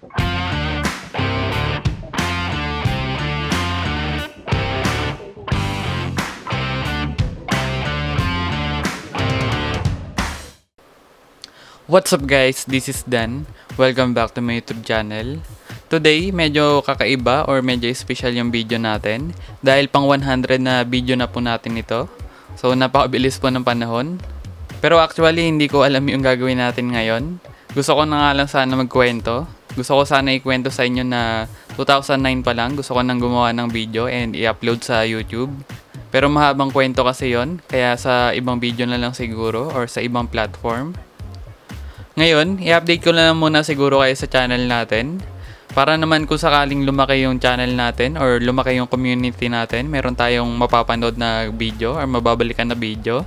What's up guys, this is Dan. Welcome back to my YouTube channel. Today, medyo kakaiba or medyo special yung video natin dahil pang 100 na video na po natin ito. So napakabilis po ng panahon. Pero actually hindi ko alam yung gagawin natin ngayon. Gusto ko na nga lang sana magkwento. Gusto ko sana ikwento sa inyo na 2009 pa lang gusto ko nang gumawa ng video and i-upload sa YouTube. Pero mahabang kwento kasi yon, kaya sa ibang video na lang siguro or sa ibang platform. Ngayon, i-update ko na lang muna siguro kayo sa channel natin. Para naman kung sakaling lumaki yung channel natin or lumaki yung community natin, meron tayong mapapanood na video or mababalikan na video.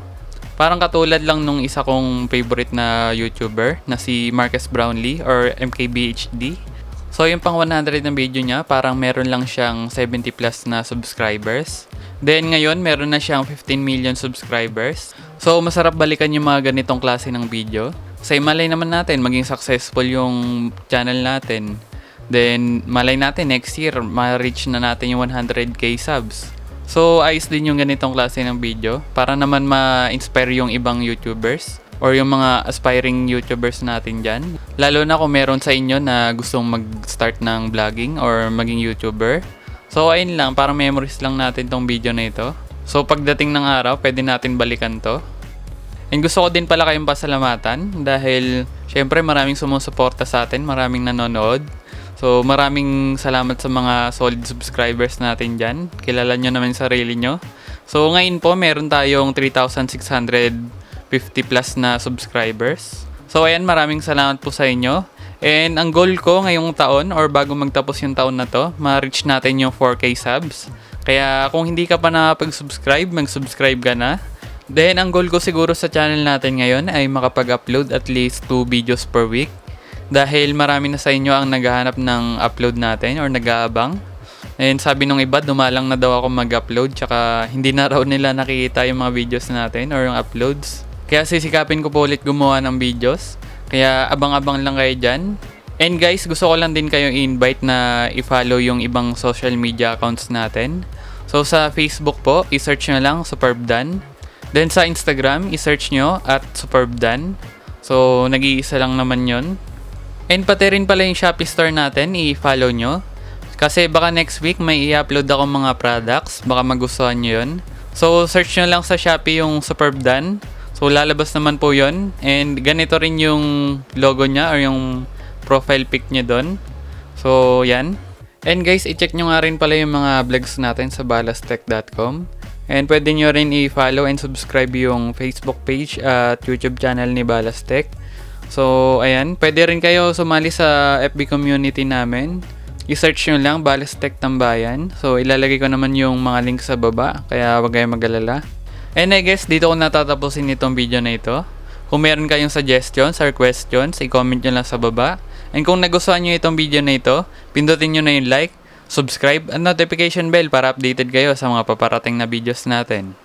Parang katulad lang nung isa kong favorite na YouTuber na si Marcus Brownlee or MKBHD. So yung pang 100 na video niya, parang meron lang siyang 70 plus na subscribers. Then ngayon, meron na siyang 15 million subscribers. So masarap balikan yung mga ganitong klase ng video. Kasi malay naman natin maging successful yung channel natin. Then malay natin next year ma-reach na natin yung 100k subs. So ayos din yung ganitong klase ng video para naman ma-inspire yung ibang YouTubers or yung mga aspiring YouTubers natin dyan. Lalo na kung meron sa inyo na gustong mag-start ng vlogging or maging YouTuber. So ayun lang, parang memories lang natin tong video na ito. So pagdating ng araw, pwede natin balikan to. And gusto ko din pala kayong pasalamatan dahil syempre maraming sumusuporta sa atin, maraming nanonood. So maraming salamat sa mga solid subscribers natin dyan. Kilala nyo naman sarili nyo. So ngayon po meron tayong 3,650 plus na subscribers. So ayan, maraming salamat po sa inyo. And ang goal ko ngayong taon or bago magtapos yung taon na to, ma-reach natin yung 4K subs. Kaya kung hindi ka pa nakapag-subscribe, mag-subscribe ka na. Then, ang goal ko siguro sa channel natin ngayon ay makapag-upload at least 2 videos per week. Dahil marami na sa inyo ang naghahanap ng upload natin or nag-aabang. And sabi nung iba, dumalang na daw ako mag-upload tsaka hindi na raw nila nakikita yung mga videos natin or yung uploads. Kaya sisikapin ko po ulit gumawa ng videos. Kaya abang-abang lang kayo dyan. And guys, gusto ko lang din kayong i-invite na i-follow yung ibang social media accounts natin. So sa Facebook po, i-search nyo lang SuperBdan. Then sa Instagram, i-search nyo at SuperBdan. So, nag-iisa lang naman yon. And pati rin pala yung Shopee store natin, i-follow nyo. Kasi baka next week may i-upload ako mga products. Baka magustuhan nyo yun. So, search nyo lang sa Shopee yung SuperBdan. So, lalabas naman po yon. And ganito rin yung logo niya or yung profile pic niya doon. So, yan. And guys, i-check nyo nga rin pala yung mga vlogs natin sa balastech.com. And pwede nyo rin i-follow and subscribe yung Facebook page at YouTube channel ni Balastech. So, ayan. Pwede rin kayo sumali sa FB community namin. I-search nyo lang Balastech Tambayan. So, ilalagay ko naman yung mga links sa baba. Kaya wag kayong mag-alala. And I guess dito ko natatapusin itong video na ito. Kung meron kayong suggestions or questions, i-comment nyo lang sa baba. And kung nagustuhan nyo itong video na ito, pindutin nyo na yung like, subscribe at notification bell para updated kayo sa mga paparating na videos natin.